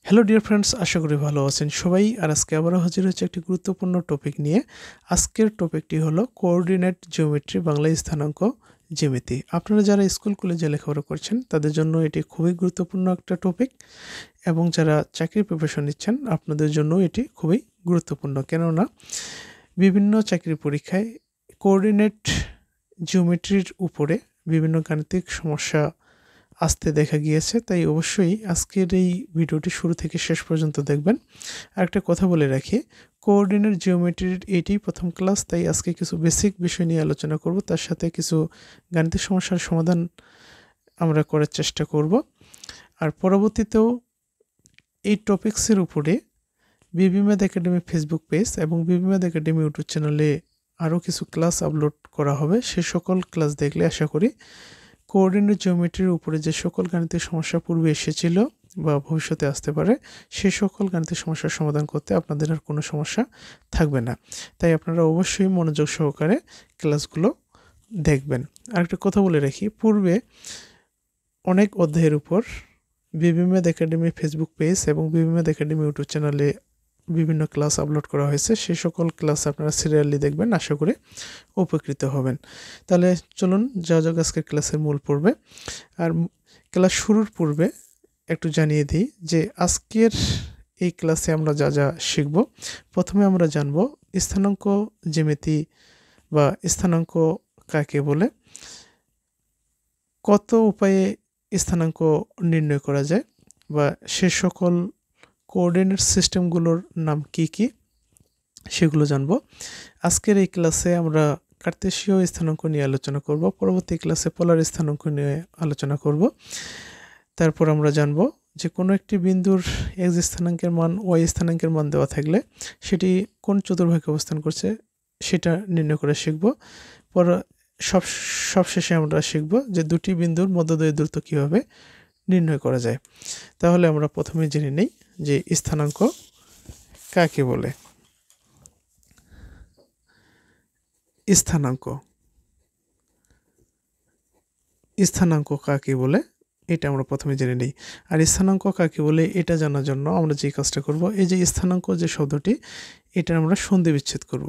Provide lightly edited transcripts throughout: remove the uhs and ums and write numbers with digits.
Hello dear friends, আশা করি ভালো আছেন সবাই। আর আজকে আবারও হাজির হচ্ছে একটি গুরুত্বপূর্ণ টপিক নিয়ে। আজকের টপিকটি হলো কোঅর্ডিনেট জিওমেট্রি, বাংলা স্থানাঙ্ক জ্যামিতি। আপনারা যারা স্কুল কলেজে লেখাপড়া করছেন তাদের জন্য এটি খুবই গুরুত্বপূর্ণ একটা টপিক, এবং যারা চাকরির প্রিপারেশন নিচ্ছেন আপনাদের জন্য এটি খুবই গুরুত্বপূর্ণ। কেননা বিভিন্ন চাকরির পরীক্ষায় কোঅর্ডিনেট জিওমেট্রির উপরে বিভিন্ন গাণিতিক সমস্যা আসতে দেখা গিয়েছে। তাই অবশ্যই আজকের এই ভিডিওটি শুরু থেকে শেষ পর্যন্ত দেখবেন। আরেকটা কথা বলে রাখি, কোঅর্ডিনেট জিওমেট্রির এটিই প্রথম ক্লাস, তাই আজকে কিছু বেসিক বিষয় নিয়ে আলোচনা করব, তার সাথে কিছু গাণিতিক সমস্যার সমাধান আমরা করার চেষ্টা করব। আর পরবর্তীতেও এই টপিকসের উপরে বিবি ম্যাথ একাডেমি ফেসবুক পেজ এবং বিবি ম্যাথ একাডেমি ইউটিউব চ্যানেলে আরও কিছু ক্লাস আপলোড করা হবে। সে সকল ক্লাস দেখলে আশা করি কোঅর্ডিনেট জিওমেট্রির উপরে যে সকল গাণিতিক সমস্যা পূর্বে এসেছিল বা ভবিষ্যতে আসতে পারে, সে সকল গাণিতিক সমস্যার সমাধান করতে আপনাদের আর কোনো সমস্যা থাকবে না। তাই আপনারা অবশ্যই মনোযোগ সহকারে ক্লাসগুলো দেখবেন। আরেকটা কথা বলে রাখি, পূর্বে অনেক অধ্যায়ের উপর বিবি ম্যাথ একাডেমি ফেসবুক পেজ এবং বিবি ম্যাথ একাডেমি ইউটিউব চ্যানেলে বিভিন্ন ক্লাস আপলোড করা হয়েছে। সেই সকল ক্লাস আপনারা সিরিয়ালি দেখবেন, আশা করি উপকৃত হবেন। তাহলে চলুন যাওয়া যাক আজকের ক্লাসের মূল পর্বে। আর ক্লাস শুরুর পূর্বে একটু জানিয়ে দিই যে আজকের এই ক্লাসে আমরা যা যা শিখব। প্রথমে আমরা জানব স্থানাঙ্ক জ্যামিতি বা স্থানাঙ্ক কাকে বলে, কত উপায়ে স্থানাঙ্ক নির্ণয় করা যায়, বা সে সকল কোঅর্ডিনেট সিস্টেমগুলোর নাম কি কি সেগুলো জানব। আজকের এই ক্লাসে আমরা কার্তেশীয় স্থানাঙ্ক নিয়ে আলোচনা করব, পরবর্তী ক্লাসে পোলার স্থানাঙ্ক নিয়ে আলোচনা করব। তারপর আমরা জানব যে কোনো একটি বিন্দুর এক্স স্থানাঙ্কের মান ওয়াই স্থানাঙ্কের মান দেওয়া থাকলে সেটি কোন চতুর্ভাগে অবস্থান করছে সেটা নির্ণয় করে শিখব। পর সবশেষে আমরা শিখব যে দুটি বিন্দুর মধ্যদ্বয়ের দূরত্ব কীভাবে নির্ণয় করা যায়। তাহলে আমরা প্রথমে জেনে নেই যে স্থানাঙ্ক কাকে বলে। স্থানাঙ্ক কাকে বলে এটা আমরা প্রথমে জেনে নিই। আর স্থানাঙ্ক কাকে বলে এটা জানার জন্য আমরা যে কাজটা করব, এই যে স্থানাঙ্ক যে শব্দটি, এটা আমরা সন্ধি বিচ্ছেদ করব।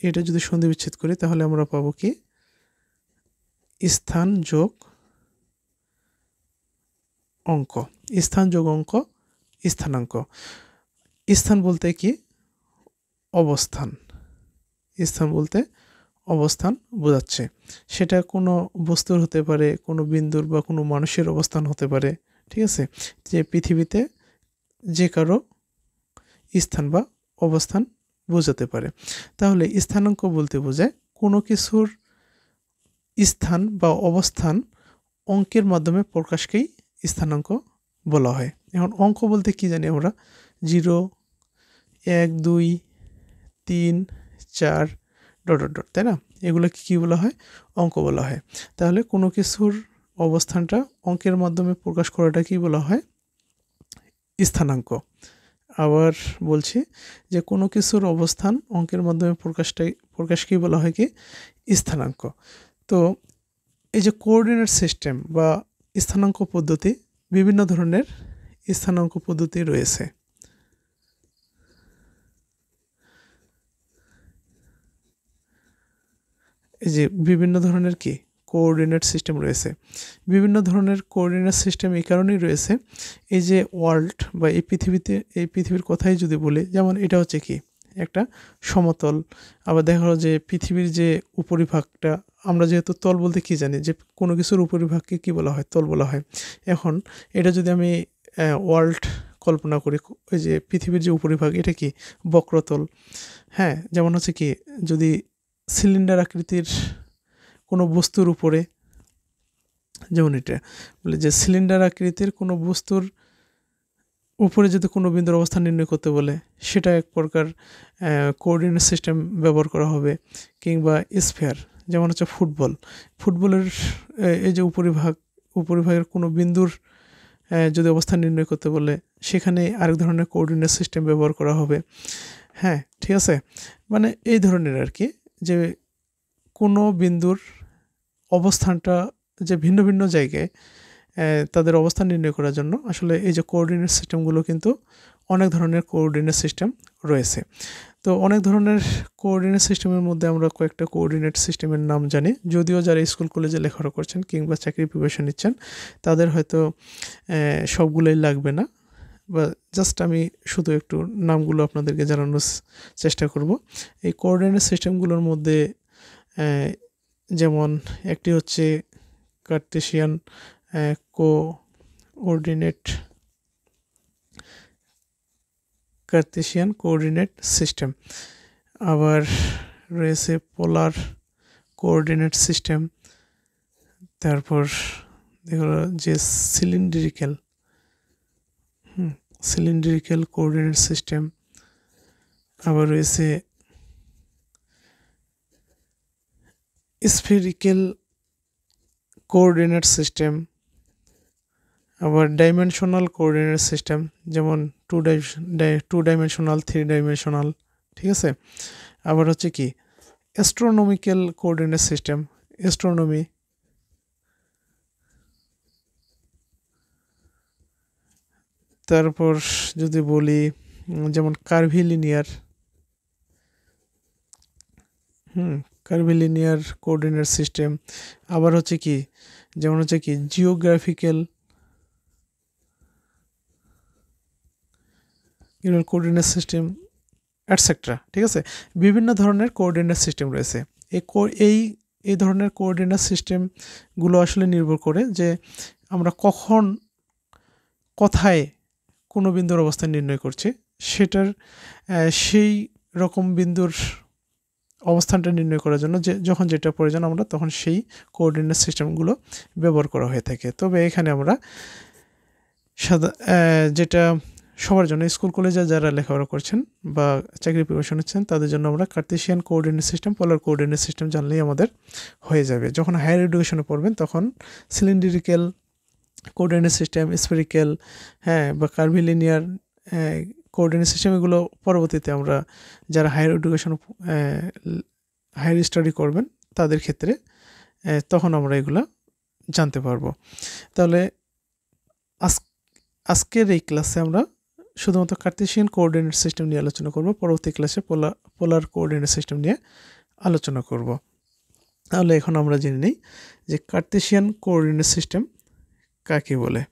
এটা যদি সন্ধি বিচ্ছেদ করি তাহলে আমরা পাবো কি, স্থান যোগ অঙ্ক। স্থান যোগ অঙ্ক স্থানাঙ্ক। স্থান বলতে কি, অবস্থান। স্থান বলতে অবস্থান বোঝাচ্ছে। সেটা কোনো বস্তুর হতে পারে, কোনো বিন্দুর বা কোনো মানুষের অবস্থান হতে পারে। ঠিক আছে, যে পৃথিবীতে যে কারো স্থান বা অবস্থান বোঝাতে পারে। তাহলে স্থানাঙ্ক বলতে বোঝায় কোনো কিছুর স্থান বা অবস্থান অঙ্কের মাধ্যমে প্রকাশকেই স্থানাঙ্ক বলা হয়। এখন অঙ্ক বলতে কি জানি আমরা, 0, 1, 2, 3, 4 ... তাই না? এগুলোকে কি বলা হয়, অঙ্ক বলা হয়। তাহলে কোনো কিছুর অবস্থানটা অঙ্কের মাধ্যমে প্রকাশ করাটা কি বলা হয়, স্থানাঙ্ক। আবার বলছি যে কোনো কিছুর অবস্থান অঙ্কের মাধ্যমে প্রকাশকেই বলা হয় কি, স্থানাঙ্ক। তো এই যে কোঅর্ডিনেট সিস্টেম বা স্থানাঙ্ক পদ্ধতি, বিভিন্ন ধরনের স্থানাঙ্ক পদ্ধতি রয়েছে। এই যে বিভিন্ন ধরনের কি কোঅর্ডিনেট সিস্টেম রয়েছে। বিভিন্ন ধরনের কোঅর্ডিনেট সিস্টেম এই কারণেই রয়েছে, এই যে ওয়ার্ল্ড বা এই পৃথিবীর কথাই যদি বলি, যেমন এটা হচ্ছে কি একটা সমতল। আবার দেখা হলো যে পৃথিবীর যে উপরিভাগটা, আমরা যেহেতু তল বলতে কি জানি, যে কোনো কিছুর উপরিভাগকে কি বলা হয়, তল বলা হয়। এখন এটা যদি আমি ওয়ার্ল্ড কল্পনা করি, ওই যে পৃথিবীর যে উপরিভাগ, এটা কি বক্রতল। হ্যাঁ, যেমন হচ্ছে কি, যদি সিলিন্ডার আকৃতির কোনো বস্তুর উপরে, যেমন এটা বলে যে সিলিন্ডার আকৃতির কোনো বস্তুর উপরে যদি কোনো বিন্দুর অবস্থান নির্ণয় করতে বলে, সেটা এক প্রকার কোঅর্ডিনেট সিস্টেম ব্যবহার করা হবে। কিংবা স্ফিয়ার, যেমন হচ্ছে ফুটবলের এই যে উপরিভাগের কোনো বিন্দুর যদি অবস্থান নির্ণয় করতে বলে, সেখানে আরেক ধরনের কোঅর্ডিনেট সিস্টেম ব্যবহার করা হবে। হ্যাঁ, ঠিক আছে। মানে এই ধরনের আর কি, যে কোনো বিন্দুর অবস্থানটা যে ভিন্ন ভিন্ন জায়গায় তাদের অবস্থান নির্ণয় করার জন্য আসলে এই যে কোঅর্ডিনেট সিস্টেমগুলো কিন্তু অনেক ধরনের কোঅর্ডিনেট সিস্টেম রয়েছে। তো অনেক ধরনের কোঅর্ডিনেট সিস্টেমের মধ্যে আমরা কয়েকটা কোঅর্ডিনেট সিস্টেমের নাম জানি, যদিও যারা স্কুল কলেজে লেখাপড়া করছেন কিংবা চাকরির প্রিপারেশন নিচ্ছেন তাদের হয়তো সবগুলোই লাগবে না, বা জাস্ট আমি শুধু একটু নামগুলো আপনাদেরকে জানানোর চেষ্টা করব। এই কোঅর্ডিনেট সিস্টেমগুলোর মধ্যে যেমন একটি হচ্ছে কার্টেসিয়ান কোঅর্ডিনেট সিস্টেম, আবার রয়েছে পোলার কোঅর্ডিনেট সিস্টেম, তারপর দেখো যে সিলিন্ড্রিক্যাল কোঅর্ডিনেট সিস্টেম, আবার রয়েছে স্ফেরিক্যাল কোঅর্ডিনেট সিস্টেম, আবার ডাইমেনশনাল কোঅর্ডিনেট সিস্টেম, যেমন টু ডাইমেনশনাল, 3 ডাইমেনশনাল, ঠিক আছে। আবার হচ্ছে কি অ্যাস্ট্রোনমিক্যাল কোঅর্ডিনেট সিস্টেম, অ্যাস্ট্রোনমি, তারপর যদি বলি যেমন কার্ভিলিনিয়ার কোঅর্ডিনেট সিস্টেম, আবার হচ্ছে কি যেমন হচ্ছে কি জিওগ্রাফিক্যাল কোঅর্ডিনেট সিস্টেম অ্যাটসেট্রা, ঠিক আছে। বিভিন্ন ধরনের কোঅর্ডিনেট সিস্টেম রয়েছে। এই ধরনের কোঅর্ডিনেট সিস্টেমগুলো আসলে নির্ভর করে যে আমরা কখন কোথায় কোনো বিন্দুর অবস্থান নির্ণয় করছি, সেটার সেই রকম বিন্দুর অবস্থানটা নির্ণয় করার জন্য যখন যেটা প্রয়োজন আমরা তখন সেই কোঅর্ডিনেট সিস্টেমগুলো ব্যবহার করা হয়ে থাকে। তবে এখানে আমরা যেটা সবার জন্য স্কুল কলেজে যারা লেখাপড়া করছেন বা চাকরি প্রিপারেশন নিচ্ছেন তাদের জন্য আমরা Cartesian coordinate system, polar coordinate system জানলেই আমাদের হয়ে যাবে। যখন হায়ার এডুকেশনে পড়বেন তখন সিলিন্ড্রিক্যাল কোঅর্ডিনেট সিস্টেম, স্ফেরিক্যাল, বা কার্ভিলিনিয়ার কোঅর্ডিনেট সিস্টেম, এগুলো পরবর্তীতে আমরা যারা হায়ার স্টাডি করবেন তাদের ক্ষেত্রে তখন আমরা এগুলো জানতে পারবো। তাহলে আজকের এই ক্লাসে আমরা শুধুমাত্র কার্টেসিয়ান কোঅর্ডিনেট সিস্টেম নিয়ে আলোচনা করব, পরবর্তী ক্লাসে পোলার কোঅর্ডিনেট সিস্টেম নিয়ে আলোচনা করব। তাহলে এখন আমরা জেনে নিই যে কার্টেসিয়ান কোঅর্ডিনেট সিস্টেম কাকে বলে।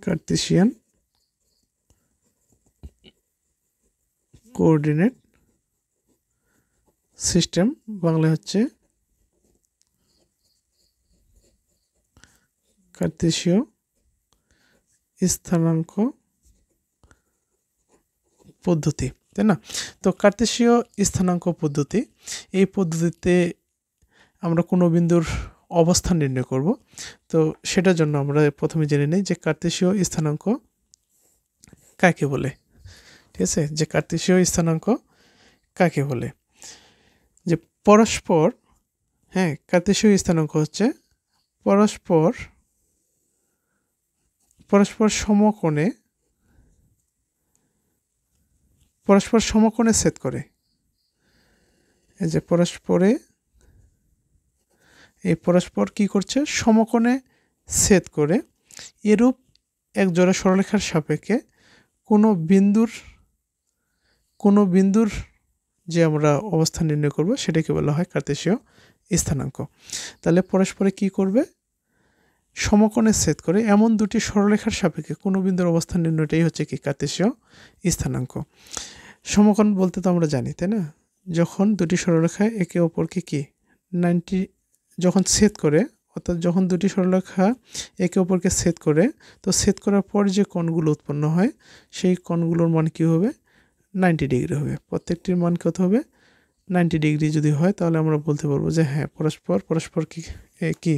কার্টেসিয়ান কোঅর্ডিনেট সিস্টেম বাংলা হচ্ছে কার্তেশীয় স্থানাঙ্ক পদ্ধতি, তাই না? তো কার্তেশীয় স্থানাঙ্ক পদ্ধতি, এই পদ্ধতিতে আমরা কোনো বিন্দুর অবস্থান নির্ণয় করব। তো সেটার জন্য আমরা প্রথমে জেনে নিই যে কার্তেশীয় স্থানাঙ্ক কাকে বলে। ঠিক আছে, যে কার্তেশীয় স্থানাঙ্ক কাকে বলে, যে পরস্পর কার্তেশীয় স্থানাঙ্ক হচ্ছে পরস্পর সমকোণে ছেদ করে। এই যে পরস্পর কি করছে, সমকোণে ছেদ করে এরূপ এক জোড়া সরলরেখার সাপেক্ষে কোনো বিন্দুর যে আমরা অবস্থান নির্ণয় করব সেটাকে বলা হয় কার্তেশীয় স্থানাঙ্ক। তাহলে পরস্পরে কি করবে, সমকোণে ছেদ করে এমন দুটি সরলরেখার সাপেক্ষে কোনো বিন্দুর অবস্থান নির্ণয়টাই হচ্ছে কি কার্তেশীয় স্থানাঙ্ক। সমকোণ বলতে তো আমরা জানি, তাই না? যখন দুটি সরলরেখা একে অপরকে কি 90 যখন ছেদ করে, অর্থাৎ যখন দুটি সরলরেখা একে অপরকে ছেদ করে, তো ছেদ করার পর যে কোণগুলো উৎপন্ন হয় সেই কোণগুলোর মান কী হবে, 90 ডিগ্রি হবে। প্রত্যেকটির মান কত হবে, 90 ডিগ্রি যদি হয় তাহলে আমরা বলতে পারবো যে হ্যাঁ পরস্পর কি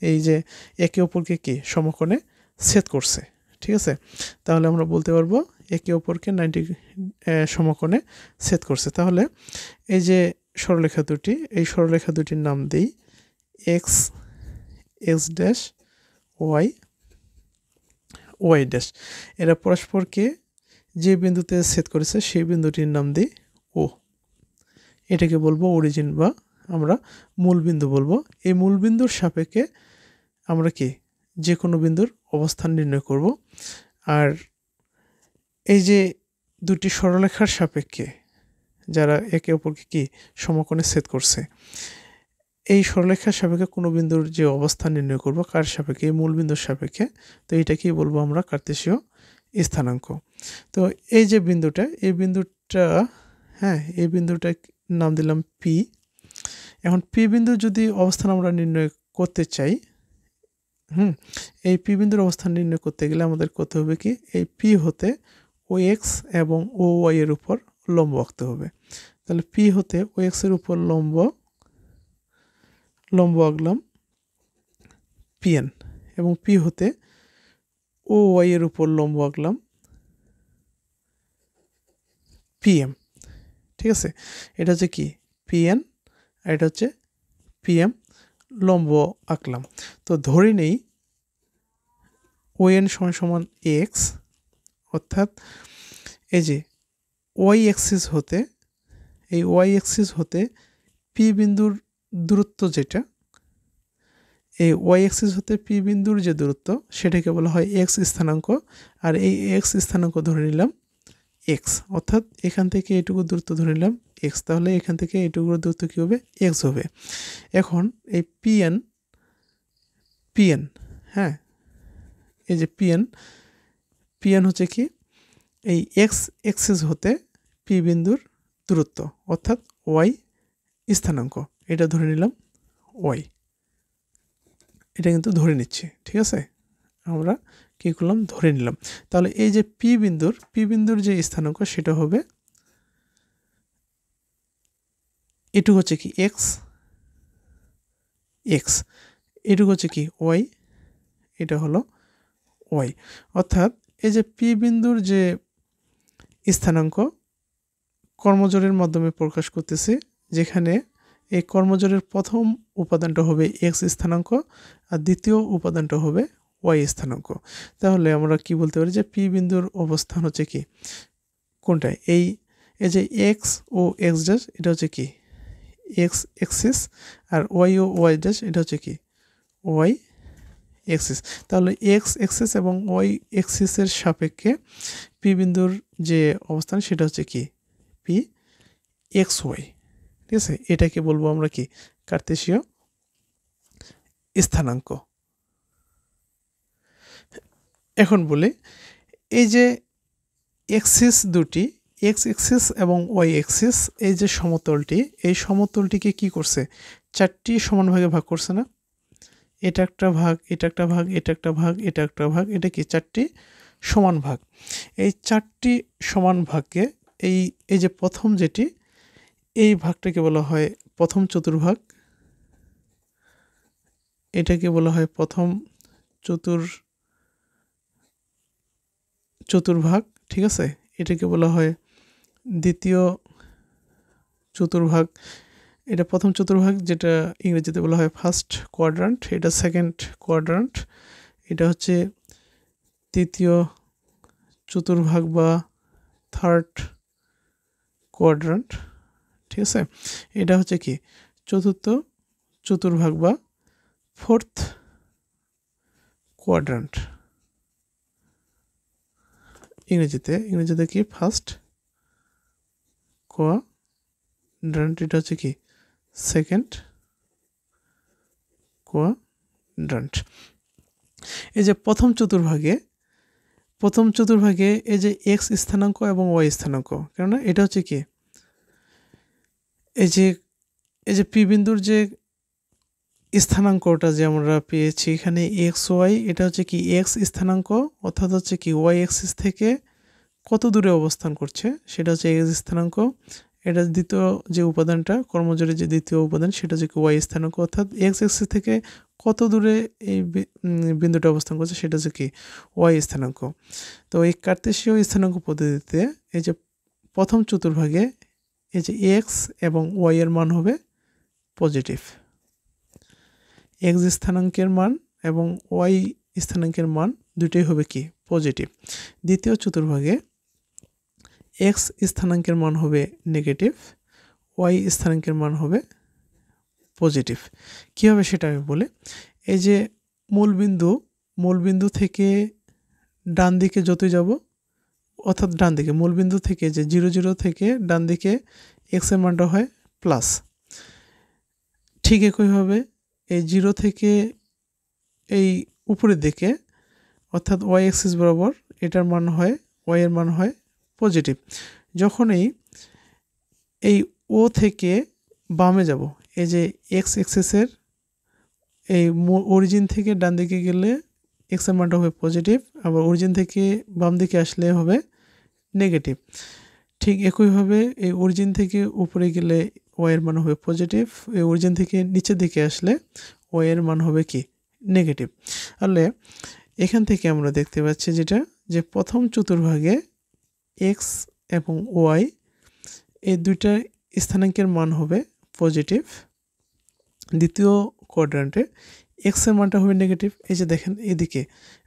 এই যে একে অপরকে কি সমকোণে ছেদ করছে। ঠিক আছে, তাহলে আমরা বলতে পারবো একে অপরকে 90 সমকোণে ছেদ করছে। তাহলে এই যে সরলরেখা দুটি, এই সরলরেখা দুটির নাম দেই x x dash y y dash. এরা পরস্পরকে যে বিন্দুতে ছেদ করেছে সেই বিন্দুটির নাম দিই ও। এটাকে বলবো অরিজিন বা আমরা মূলবিন্দু বলবো। এই মূলবিন্দুর সাপেক্ষে আমরা কি যে কোনো বিন্দুর অবস্থান নির্ণয় করব। আর এই যে দুটি সরলরেখার সাপেক্ষে যারা একে অপরকে কি সমকোণে ছেদ করছে, এই সরলরেখার সাপেক্ষে কোনো বিন্দুর যে অবস্থান নির্ণয় করব কার সাপেক্ষে, এই মূলবিন্দুর সাপেক্ষে, তো এটাকেই বলবো আমরা কার্তেশীয় স্থানাঙ্ক। তো এই যে বিন্দুটা, এই বিন্দুটা এই বিন্দুটা নাম দিলাম পি। এখন পি বিন্দুর যদি অবস্থান আমরা নির্ণয় করতে চাই, এই পি বিন্দুর অবস্থান নির্ণয় করতে গেলে আমাদের করতে হবে কি, এই পি হতে ও এক্স এবং ও ওয়াই এর উপর লম্ব আঁকতে হবে। তাহলে পি হতে ও এক্স এর উপর লম্ব আঁকলাম পিএন, এবং পি হতে ও ওয়াই এর উপর লম্ব আঁকলাম পিএম। ঠিক আছে, এটা হচ্ছে কি পিএন আর এটা হচ্ছে পিএম, লম্ব আঁকলাম। তো ধরে নেই ওএন সমান সমান এক্স, অর্থাৎ এই যে ওয়াই অ্যাক্সিস হতে, এই ওয়াই অ্যাক্সিস হতে পি বিন্দুর দূরত্ব যেটা, এই ওয়াই অ্যাক্সিস হতে পি বিন্দুর যে দূরত্ব সেটাকে বলা হয় এক্স স্থানাঙ্ক। আর এই এক্স স্থানাঙ্ক ধরে নিলাম এক্স, অর্থাৎ এখান থেকে এটুকু দূরত্ব ধরে নিলাম এক্স, তাহলে এখান থেকে এটুকুর দূরত্ব কী হবে, এক্স হবে। এখন এই পিএন পিএন এই যে পিএন হচ্ছে কি এই এক্স অ্যাক্সিস হতে পি বিন্দুর দূরত্ব, অর্থাৎ ওয়াই স্থানাঙ্ক, এটা ধরে নিলাম ওয়াই, এটা কিন্তু ধরে নিচ্ছি। ঠিক আছে, আমরা কী করলাম, ধরে নিলাম। তাহলে এই যে পি বিন্দুর যে স্থানাঙ্ক সেটা হবে, এটুকু হচ্ছে কি এক্স, এটুকু হচ্ছে কি ওয়াই, এটা হলো ওয়াই। অর্থাৎ এই যে পি বিন্দুর যে স্থানাঙ্ক কর্মজোড়ের মাধ্যমে প্রকাশ করতেছি, যেখানে এই কর্মজোড়ের প্রথম উপাদানটা হবে এক্স স্থানাঙ্ক আর দ্বিতীয় উপাদানটা হবে ওয়াই স্থানাঙ্ক। তাহলে আমরা কি বলতে পারি যে পি বিন্দুর অবস্থান হচ্ছে কি কোনটায়, এই যে এক্স ও এক্স ড্যাশ এটা হচ্ছে কি এক্স এক্সিস, আর ওয়াই ও ওয়াই ড্যাশ এটা হচ্ছে কি ওয়াই এক্সিস। তাহলে এক্স এক্সিস এবং ওয়াই এক্সিসের সাপেক্ষে পি বিন্দুর যে অবস্থান সেটা হচ্ছে কি পি এক্স ওয়াই। ঠিক আছে, এটাকে বলবো আমরা কি কার্তেশীয় স্থানাঙ্ক। এখন বলি এই যে এক্সিস দুটি, এক্স এক্সিস এবং ওয়াই এক্সিস, এই যে সমতলটি, এই সমতলটিকে কি করছে, চারটি সমান ভাগে ভাগ করছে না, এটা একটা ভাগ, এটা একটা ভাগ, এটা একটা ভাগ, এটা একটা ভাগ, এটা কি চারটি সমান ভাগ। এই চারটি সমান ভাগকে এই যে প্রথম যেটি, এই ভাগটাকে বলা হয় প্রথম চতুর্ভাগ, এটাকে বলা হয় প্রথম চতুর্ভাগ। ঠিক আছে, এটাকে বলা হয় দ্বিতীয় চতুর্ভাগ, এটা প্রথম চতুর্ভাগ যেটা ইংরেজিতে বলা হয় ফার্স্ট কোয়াড্রান্ট, এটা সেকেন্ড কোয়াড্রান্ট, এটা হচ্ছে তৃতীয় চতুর্ভাগ বা থার্ড কোয়াড্রান্ট। ঠিক আছে, এটা হচ্ছে কি চতুর্থ চতুর্ভাগ বা ফোর্থ কোয়াড্রান্ট। ইংরেজিতে কি ফার্স্ট কোয়াড্রান্ট, এটা হচ্ছে কি সেকেন্ড কোয়াড্রান্ট। এই যে প্রথম চতুর্ভাগে এই যে এক্স স্থানাঙ্ক এবং ওয়াই স্থানাঙ্ক, কেননা এটা হচ্ছে কি এই যে পি বিন্দুর যে স্থানাঙ্কটা যে আমরা পেয়েছি এখানে এক্স ওয়াই, এটা হচ্ছে কি এক্স স্থানাঙ্ক, অর্থাৎ হচ্ছে কি ওয়াই অ্যাক্সিস থেকে কত দূরে অবস্থান করছে সেটা হচ্ছে এক্স স্থানাঙ্ক। এটা দ্বিতীয় যে উপাদানটা কর্মজোড়ের যে দ্বিতীয় উপাদান সেটা হচ্ছে কি ওয়াই স্থানাঙ্ক, অর্থাৎ এক্স অ্যাক্সিস থেকে কত দূরে এই বিন্দুটা অবস্থান করছে সেটা হচ্ছে কি ওয়াই স্থানাঙ্ক। তো এই কার্তেশীয় স্থানাঙ্ক পদ্ধতিতে এই যে প্রথম চতুর্ভাগে এই যে এক্স এবং ওয়াই এর মান হবে পজিটিভ। এক্স স্থানাঙ্কের মান এবং ওয়াই স্থানাঙ্কের মান দুটোই হবে কি পজিটিভ। দ্বিতীয় চতুর্ভাগে এক্স স্থানাঙ্কের মান হবে নেগেটিভ, ওয়াই স্থানাঙ্কের মান হবে পজিটিভ। কী হবে সেটা আমি বলি। এই যে মূলবিন্দু থেকে ডান দিকে যতই যাব, অর্থাৎ ডান দিকে মূলবিন্দু থেকে যে 0 থেকে ডান দিকে এক্স এর মানটা হয় প্লাস, ঠিক একইভাবে এই 0 থেকে এই উপরের দিকে অর্থাৎ ওয়াই অ্যাক্সিস বরাবর এটার মান হয়, ওয়াই এর মান হয় পজিটিভ। যখনই এই ও থেকে বামে যাব, এই যে এক্স অ্যাক্সিসের এই অরিজিন থেকে ডান দিকে গেলে এক্স এর মানটা হবে পজিটিভ, আবার অরিজিন থেকে বাম দিকে আসলে হবে নেগেটিভ। ঠিক একইভাবে এই অরিজিন থেকে উপরে গেলে ওয়াই এর মান হবে পজিটিভ, এই অরিজিন থেকে নিচের দিকে আসলে ওয়াই এর মান হবে কি নেগেটিভ। তাহলে এখান থেকে আমরা দেখতে পাচ্ছি যেটা, যে প্রথম চতুর্ভাগে এক্স এবং ওয়াই এই দুইটা স্থানাঙ্কের মান হবে পজিটিভ। দ্বিতীয় কোয়াড্রান্টে এক্স এর মানটা হবে নেগেটিভ। এই যে দেখেন এদিকে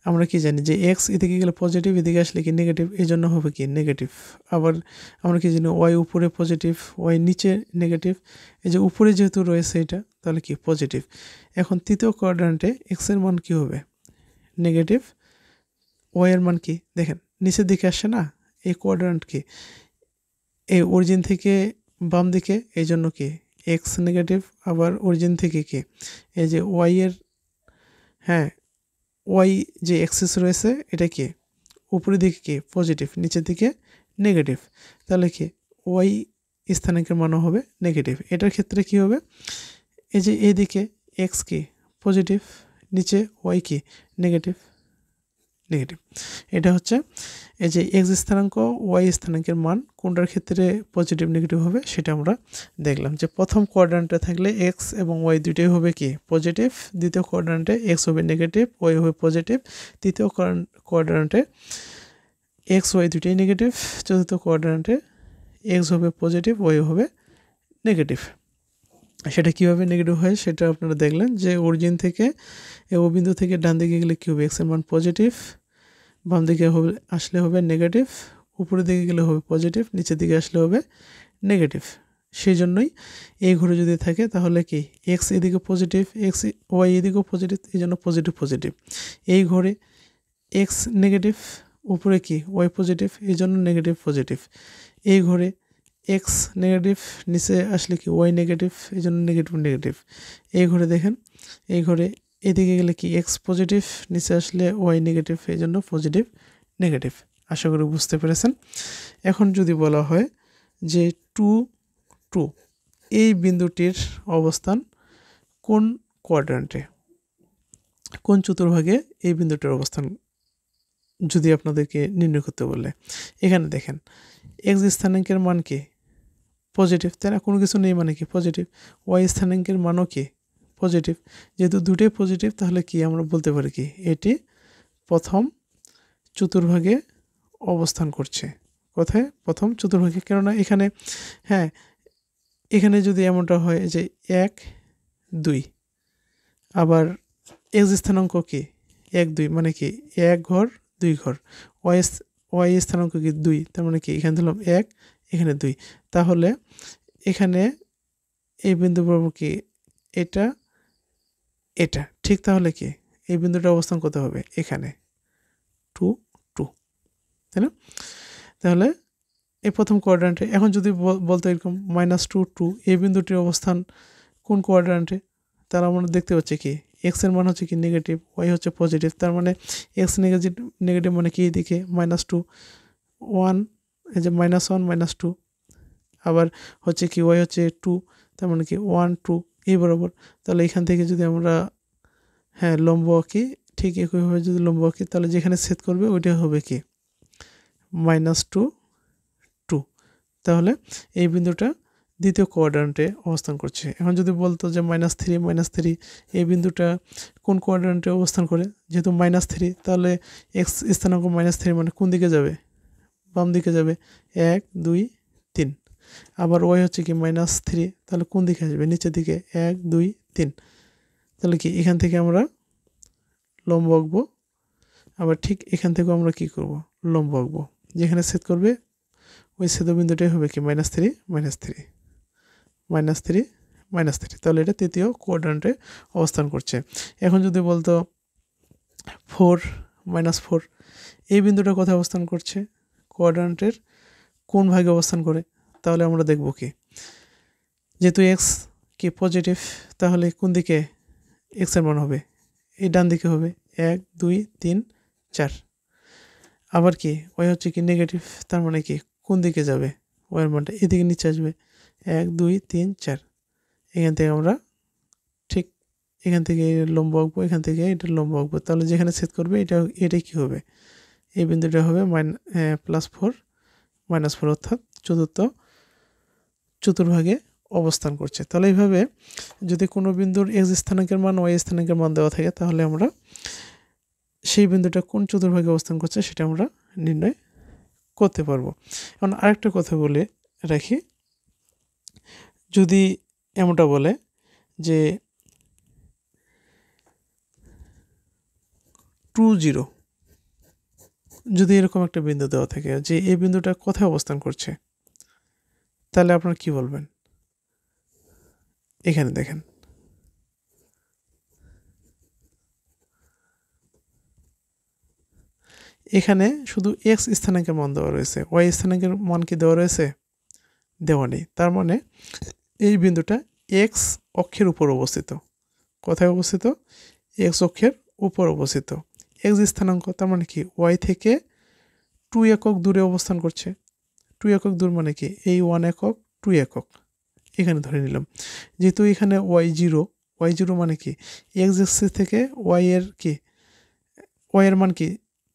আমরা কি জানি যে এক্স এদিকে গেলে পজিটিভ, এদিকে আসলে কি নেগেটিভ, এই জন্য হবে কি নেগেটিভ। আবার আমরা কি জানি ওয়াই উপরে পজিটিভ, ওয়াই নিচে নেগেটিভ, এই যে উপরে যেহেতু রয়েছে এটা তাহলে কি পজিটিভ। এখন তৃতীয় কোয়াড্রান্টে এক্স এর মান কি হবে নেগেটিভ, ওয়াই এর মান কি দেখেন নিচের দিকে আসছে না, এই কোয়াড্রান্ট কি এই অরিজিন থেকে বাম দিকে, এই জন্য কি এক্স নেগেটিভ। আবার অরিজিন থেকে কি এই যে ওয়াই এর, হ্যাঁ ওয়াই যে অ্যাক্সিস রয়েছে এটা কি উপরের দিকে কি পজিটিভ, নিচের দিকে নেগেটিভ, তাহলে কি ওয়াই স্থানাঙ্কের মানও হবে নেগেটিভ। এটার ক্ষেত্রে কি হবে, এই যে এদিকে এক্স কি পজিটিভ, নিচে ওয়াই কি নেগেটিভ। এটা হচ্ছে এই যে এক্স স্থানাঙ্ক ওয়াই স্থানাঙ্কের মান কোনটার ক্ষেত্রে পজিটিভ নেগেটিভ হবে সেটা আমরা দেখলাম। যে প্রথম কোয়াড্রান্টে থাকলে এক্স এবং ওয়াই দুটোই হবে কি পজিটিভ, দ্বিতীয় কোয়াড্রান্টে এক্স হবে নেগেটিভ, ওয়াই হবে পজিটিভ, তৃতীয় কোয়াড্রান্টে এক্স ওয়াই দুটোই নেগেটিভ, চতুর্থ কোয়াড্রান্টে এক্স হবে পজিটিভ, ওয়াই হবে নেগেটিভ। সেটা কীভাবে নেগেটিভ হয় সেটা আপনারা দেখলেন, যে অরিজিন থেকে ও বিন্দু থেকে ডান দিকে গেলে কী হবে এক্স এর মান পজিটিভ, বাম দিকে হবে আসলে হবে নেগেটিভ, উপরের দিকে গেলে হবে পজিটিভ, নিচের দিকে আসলে হবে নেগেটিভ। সেই জন্যই এই ঘরে যদি থাকে তাহলে কি এক্স এদিকে পজিটিভ, এক্স ওয়াই এদিকেও পজিটিভ, এই জন্য পজিটিভ পজিটিভ। এই ঘরে এক্স নেগেটিভ, উপরে কি ওয়াই পজিটিভ, এই জন্য নেগেটিভ পজিটিভ। এই ঘরে এক্স নেগেটিভ, নিচে আসলে কি ওয়াই নেগেটিভ, এই জন্য নেগেটিভ নেগেটিভ। এই ঘরে দেখেন, এই ঘরে এদিকে গেলে কি এক্স পজিটিভ, নিচে আসলে ওয়াই নেগেটিভ, এই জন্য পজিটিভ নেগেটিভ। আশা করি বুঝতে পেরেছেন। এখন যদি বলা হয় যে 2 2 এই বিন্দুটির অবস্থান কোন কোয়াড্রান্টে, কোন চতুর্ভাগে এই বিন্দুটির অবস্থান যদি আপনাদেরকে নির্ণয় করতে বলে, এখানে দেখেন এক্স স্থানাঙ্কের মান কি পজিটিভ, তাই না, কোনো কিছু নেই মানে কি পজিটিভ। ওয়াই স্থানাঙ্কের মানও কি পজিটিভ, যেহেতু দুটোই পজিটিভ তাহলে কি আমরা বলতে পারি কি এটি প্রথম চতুর্ভাগে অবস্থান করছে। কোথায় প্রথম চতুর্ভাগে, কেননা এখানে হ্যাঁ এখানে যদি এমনটা হয় যে 1 2, আবার এক্স স্থানাঙ্ক কি 1 2 মানে কি 1 ঘর 2 ঘর, ওয়াই স্থানাঙ্ক কি 2, তার মানে কি এখানে দিলাম 1 এখানে 2, তাহলে এখানে এই বিন্দু বরাবর কি এটা এটা ঠিক, তাহলে কি এই বিন্দুটা অবস্থান করতে হবে এখানে 2 2, তাই না। তাহলে এই প্রথম কোয়াড্রান্টে এখন যদি বলতো এরকম -2 2 এই বিন্দুটির অবস্থান কোন কোয়াড্রান্টে, তার আমরা দেখতে পাচ্ছি কি এক্স এর মান হচ্ছে কি নেগেটিভ, ওয়াই হচ্ছে পজিটিভ, তার মানে এক্স নেগেটিভ মানে কি এদিকে -2 1, এই যে -1 -2, আবার হচ্ছে কি ওয়াই হচ্ছে 2, তার মানে কি 1 2 এই বরাবর। তাহলে এখান থেকে যদি আমরা হ্যাঁ লম্ব আঁকি, ঠিক একইভাবে যদি লম্ব আঁকি তাহলে যেখানে ছেদ করবে ওইটা হবে কি -2 2, তাহলে এই বিন্দুটা দ্বিতীয় কোয়াড্রান্টে অবস্থান করছে। এখন যদি বলতো যে -3 এই বিন্দুটা কোন কোয়াড্রান্টে অবস্থান করে, যেহেতু -3 তাহলে এক্স স্থানাঙ্ক -3 মানে কোন দিকে যাবে বাম দিকে যাবে 1 2 3, আবার ওয়াই হচ্ছে কি -3, তাহলে কোন দিকে আসবে? নিচের দিকে 1 2 3। তাহলে কি এখান থেকে আমরা লম্ব আঁকবো, আবার ঠিক এখান থেকেও আমরা কি করব? লম্ব আঁকবো। যেখানে ছেদ করবে ওই ছেদবিন্দুটাই হবে কি -3 -3 -3 -3। তাহলে এটা তৃতীয় কোয়াড্রান্টে অবস্থান করছে। এখন যদি বলতো 4 -4, এই বিন্দুটা কোথায় অবস্থান করছে? কোয়াড্রান্টের কোন ভাগে অবস্থান করে? তাহলে আমরা দেখব কি, যেহেতু এক্স কি পজিটিভ, তাহলে কোন দিকে এক্স এর মান হবে? এই ডান দিকে হবে, 1 2 3 4। আবার কি ওয়াই হচ্ছে কি নেগেটিভ, তার মানে কি কোন দিকে যাবে? ওয়াই এর মানটা এদিকে নিচে আসবে, 1 2 3 4। এখান থেকে আমরা ঠিক এখান থেকে লম্ব আঁকবো, এখান থেকে এটা লম্ব আঁকবো। তাহলে যেখানে ছেদ করবে এটাই কি হবে? এই বিন্দুটা হবে +4 -4, অর্থাৎ চতুর্ভাগে অবস্থান করছে। তাহলে এইভাবে যদি কোনো বিন্দুর এক্স স্থানাঙ্কের মান ওয়াই স্থানাঙ্কের মান দেওয়া থাকে, তাহলে আমরা সেই বিন্দুটা কোন চতুর্ভাগে অবস্থান করছে সেটা আমরা নির্ণয় করতে পারবো। এখন আরেকটা কথা বলে রাখি, যদি এমনটা বলে যে 2 0, যদি এরকম একটা বিন্দু দেওয়া থাকে যে এই বিন্দুটা কোথায় অবস্থান করছে, তাহলে আপনারা কি বলবেন? এখানে দেখেন, এখানে শুধু এক্স স্থানাঙ্কের মান দেওয়া রয়েছে, ওয়াই স্থানাঙ্কের মান কি দেওয়া রয়েছে? দেওয়া নেই। তার মানে এই বিন্দুটা এক্স অক্ষের উপর অবস্থিত। কোথায় অবস্থিত? এক্স অক্ষের উপর অবস্থিত। এক্স স্থানাঙ্ক, তার মানে কি ওয়াই থেকে 2 একক দূরে অবস্থান করছে। 2 একক দূর মানে কি এই 1 একক 2 একক এখানে ধরে নিলাম। যেহেতু এখানে y0 মানে কি এক্স অ্যাক্সিস থেকে ওয়াই এর মান কি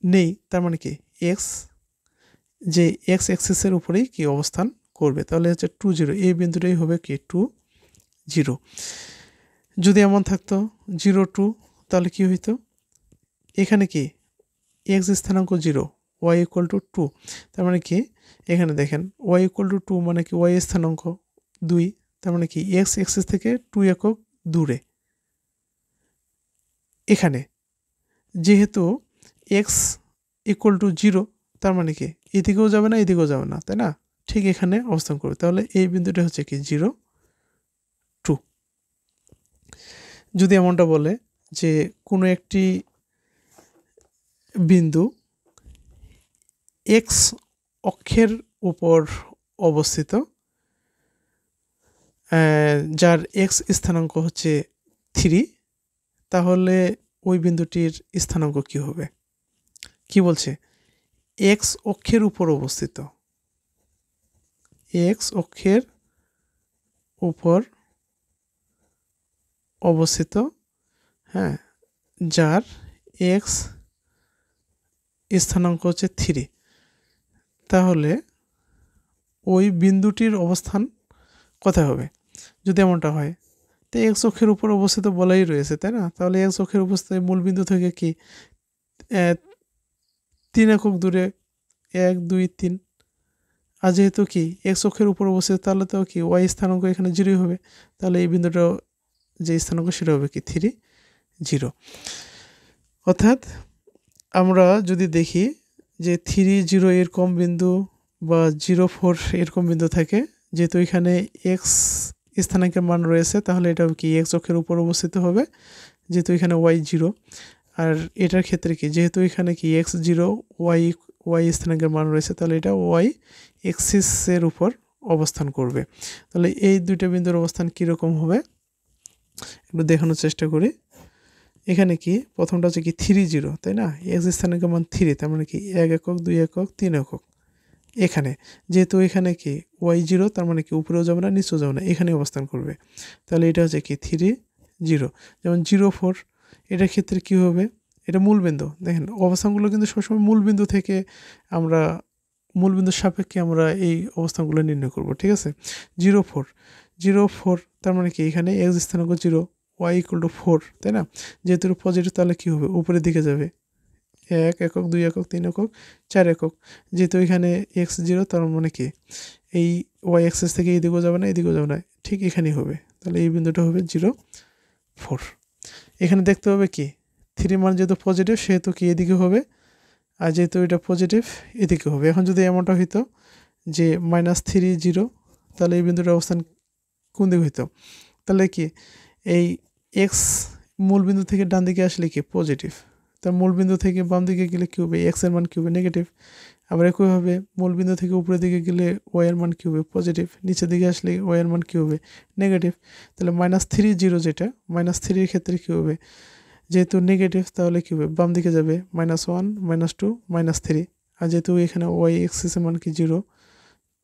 নেই, তার মানে কি এক্স যে এক্স অ্যাক্সিসের উপরেই কি অবস্থান করবে। তাহলে হচ্ছে 2 0, এই বিন্দুটাই হবে কি 2 0। যদি এমন থাকতো 0 2, তাহলে কি হইতো? এখানে কি এক্স স্থানাঙ্ক 0, ওয়াই = 2, তার মানে কি এখানে দেখেন ওয়াই = 2 মানে কি ওয়াই স্থানাঙ্ক 2, তার মানে কি এক্স অ্যাক্সিস থেকে 2 একক দূরে। এখানে যেহেতু এক্স = 0, তার মানে কি এদিকেও যাবে না এদিকেও যাবে না, তাই না? ঠিক এখানে অবস্থান করবে। তাহলে এই বিন্দুটা হচ্ছে কি 0 2। যদি এমনটা বলে যে কোনো একটি বিন্দু এক্স অক্ষের উপর অবস্থিত, যার এক্স স্থানাঙ্ক হচ্ছে 3, তাহলে ওই বিন্দুটির স্থানাঙ্ক কি হবে? কি বলছে? এক্স অক্ষের উপর অবস্থিত, এক্স অক্ষের উপর অবস্থিত, হ্যাঁ, যার এক্স স্থানাঙ্ক হচ্ছে 3, তাহলে ওই বিন্দুটির অবস্থান কোথায় হবে? যদি এমনটা হয়, তো এক্স অক্ষের উপর অবস্থিত বলাই রয়েছে, তাই না? তাহলে এক্স অক্ষের অবস্থায় মূল বিন্দু থেকে কি 3 একক দূরে 1 2 3। আর যেহেতু কি এক্স অক্ষের উপর অবস্থিত, তাহলে তো কি ওয়াই স্থানাঙ্ক এখানে 0 হবে। তাহলে এই বিন্দুটা যে স্থানাঙ্ক সেটা হবে কি 3 0। অর্থাৎ আমরা যদি দেখি যে 3 0 এরকম বিন্দু বা 0 4 এরকম বিন্দু থাকে, যেহেতু এখানে এক্স স্থানাঙ্কের মান রয়েছে, তাহলে এটা কি এক্স অক্ষের উপর অবস্থিত হবে, যেহেতু এখানে ওয়াই 0। আর এটার ক্ষেত্রে কি যেহেতু এখানে কি এক্স 0 ওয়াই স্থানাঙ্কের মান রয়েছে, তাহলে এটা ওয়াই এক্সিসের উপর অবস্থান করবে। তাহলে এই দুইটা বিন্দুর অবস্থান কীরকম হবে একটু দেখানোর চেষ্টা করি। এখানে কি প্রথমটা হচ্ছে কি 3 0, তাই না? এক্স স্থানাঙ্কের মান 3, তার মানে কি 1 একক 2 একক 3 একক। এখানে যেহেতু এখানে কি ওয়াই 0, তার মানে কি উপরেও যাবে না নিচেও যাবে না, এখানে অবস্থান করবে। তাহলে এটা হচ্ছে কি 3 0। যেমন 0 4, এটার ক্ষেত্রে কি হবে? এটা মূলবিন্দু। দেখেন অবস্থানগুলো কিন্তু সবসময় মূলবিন্দু থেকে আমরা মূলবিন্দুর সাপেক্ষে আমরা এই অবস্থানগুলো নির্ণয় করব, ঠিক আছে? 0 4, তার মানে কি এখানে এক্স স্থানাঙ্ক 0, ওয়াই = 4, তাই না? যেহেতু পজিটিভ, তাহলে কি হবে? উপরের দিকে যাবে, 1 একক 2 একক 3 একক 4 একক। যেহেতু এখানে x 0 তার মানে কি এই y অ্যাক্সিস থেকে এদিকেও যাবে না এদিকেও যাবে না, ঠিক এখানেই হবে। তাহলে এই বিন্দুটা হবে 0 4। এখানে দেখতে হবে কি 3 মান যেহেতু পজিটিভ সেহেতু কি এদিকে হবে, আর যেহেতু এটা পজিটিভ এদিকে হবে। এখন যদি এমনটা হইতো যে -3 0, তাহলে এই বিন্দুটার অবস্থান কোন দিকে হইতো? তাহলে কি এই এক্স মূল বিন্দু থেকে ডান দিকে আসলে কি পজিটিভ, তার মূল বিন্দু থেকে বাম দিকে গেলে কী হবে, এক্স এর মান কী হবে নেগেটিভ। আবার একইভাবে মূল বিন্দু থেকে উপরের দিকে গেলে ওয়াই এর মান কী হবে পজিটিভ, নিচের দিকে আসলে ওয়াই এর মান কী হবে নেগেটিভ। তাহলে -3 0 যেটা -3 ক্ষেত্রে কী হবে, যেহেতু নেগেটিভ তাহলে কী হবে বাম দিকে যাবে -1 -2 -3। আর যেহেতু এখানে ওয়াই এক্সিসের মান কি 0,